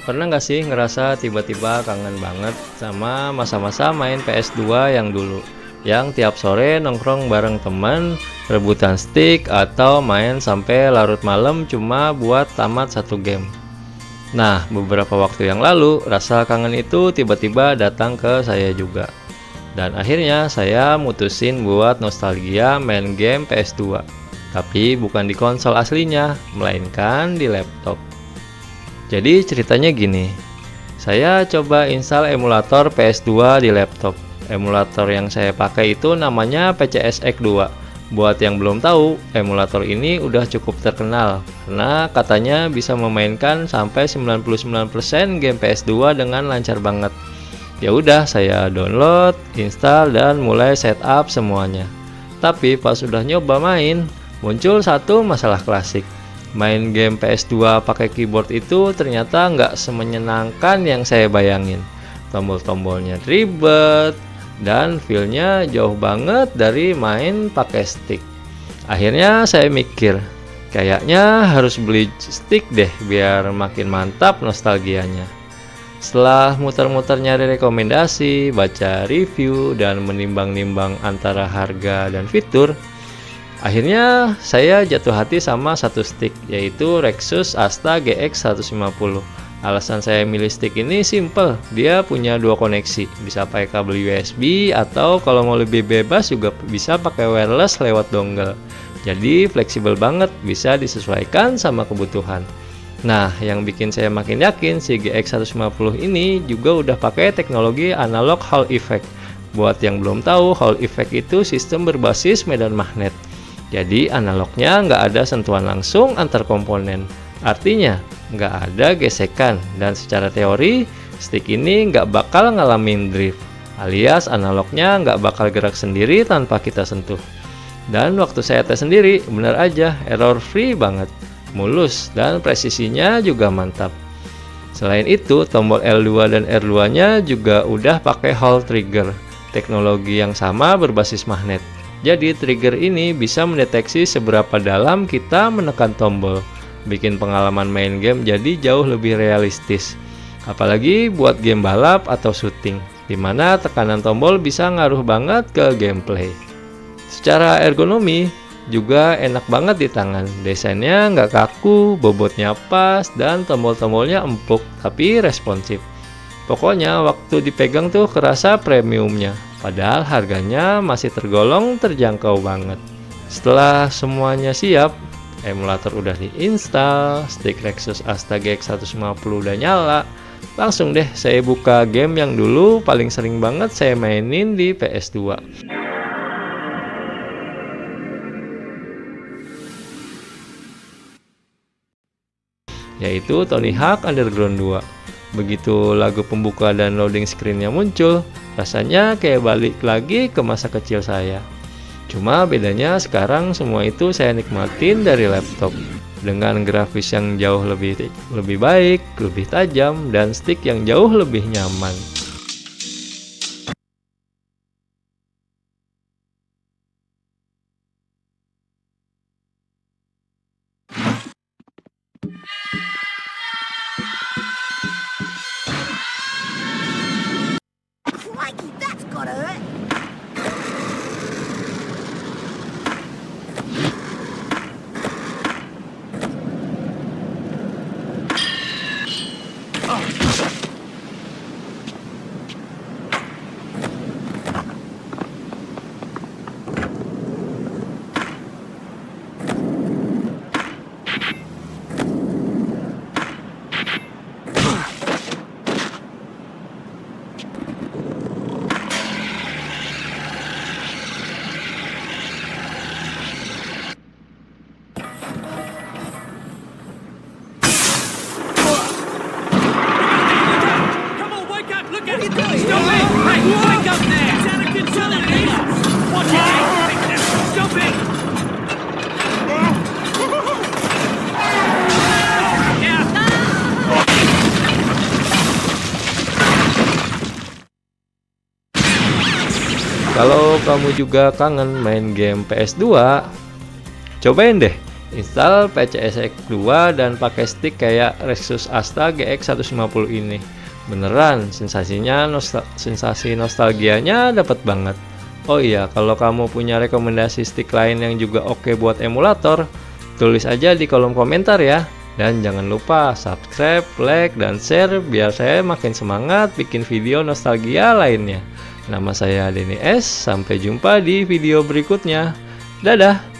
Pernah nggak sih ngerasa tiba-tiba kangen banget sama masa-masa main PS2 yang dulu? Yang tiap sore nongkrong bareng teman, rebutan stick, atau main sampai larut malam cuma buat tamat satu game. Nah, beberapa waktu yang lalu, rasa kangen itu tiba-tiba datang ke saya juga. Dan akhirnya saya mutusin buat nostalgia main game PS2. Tapi bukan di konsol aslinya, melainkan di laptop. Jadi ceritanya gini, saya coba install emulator PS2 di laptop. Emulator yang saya pakai itu namanya PCSX2. Buat yang belum tahu, emulator ini udah cukup terkenal karena katanya bisa memainkan sampai 99% game PS2 dengan lancar banget. Ya udah, saya download, install dan mulai setup semuanya. Tapi pas udah nyoba main, muncul satu masalah klasik. Main game PS2 pakai keyboard itu ternyata nggak semenyenangkan yang saya bayangin. Tombol-tombolnya ribet dan feel-nya jauh banget dari main pakai stick. Akhirnya saya mikir, kayaknya harus beli stick deh biar makin mantap nostalgianya. Setelah muter-muter nyari rekomendasi, baca review, dan menimbang-nimbang antara harga dan fitur, akhirnya saya jatuh hati sama satu stick, yaitu Rexus Asta GX 150. Alasan saya milih stick ini simple, dia punya dua koneksi, bisa pakai kabel USB atau kalau mau lebih bebas juga bisa pakai wireless lewat dongle. Jadi fleksibel banget, bisa disesuaikan sama kebutuhan. Nah, yang bikin saya makin yakin si GX 150 ini juga udah pakai teknologi analog Hall effect. Buat yang belum tahu, Hall effect itu sistem berbasis medan magnet. Jadi analognya nggak ada sentuhan langsung antar komponen. Artinya nggak ada gesekan dan secara teori stick ini nggak bakal ngalamin drift. Alias analognya nggak bakal gerak sendiri tanpa kita sentuh. Dan waktu saya tes sendiri bener aja error free banget, mulus dan presisinya juga mantap. Selain itu tombol L2 dan R2 nya juga udah pakai Hall trigger, teknologi yang sama berbasis magnet. Jadi trigger ini bisa mendeteksi seberapa dalam kita menekan tombol, bikin pengalaman main game jadi jauh lebih realistis. Apalagi buat game balap atau syuting, dimana tekanan tombol bisa ngaruh banget ke gameplay. Secara ergonomi juga enak banget di tangan, desainnya nggak kaku, bobotnya pas, dan tombol-tombolnya empuk tapi responsif. Pokoknya waktu dipegang tuh kerasa premiumnya, padahal harganya masih tergolong terjangkau banget. Setelah semuanya siap, emulator udah diinstal, stick Rexus Asta GX 150 udah nyala, langsung deh saya buka game yang dulu paling sering banget saya mainin di PS2. Yaitu Tony Hawk Underground 2. Begitu lagu pembuka dan loading screen-nya muncul, rasanya kayak balik lagi ke masa kecil saya. Cuma bedanya sekarang semua itu saya nikmatin dari laptop dengan grafis yang jauh lebih baik, lebih tajam, dan stick yang jauh lebih nyaman. Crikey, that's gotta hurt. Come on, wake up! Look out! Stop it! Hey, wake up there! It's out of control, it is! Watch it! Stop it! Yeah. Kalau kamu juga kangen main game PS2, cobain deh Install PCSX 2 dan pakai stick kayak Lexus Asta GX 150 ini. Beneran, sensasi nostalgianya dapat banget. Oh iya, kalau kamu punya rekomendasi stick lain yang juga oke buat emulator, tulis aja di kolom komentar ya. Dan jangan lupa subscribe, like, dan share biar saya makin semangat bikin video nostalgia lainnya. Nama saya Denny S, sampai jumpa di video berikutnya. Dadah!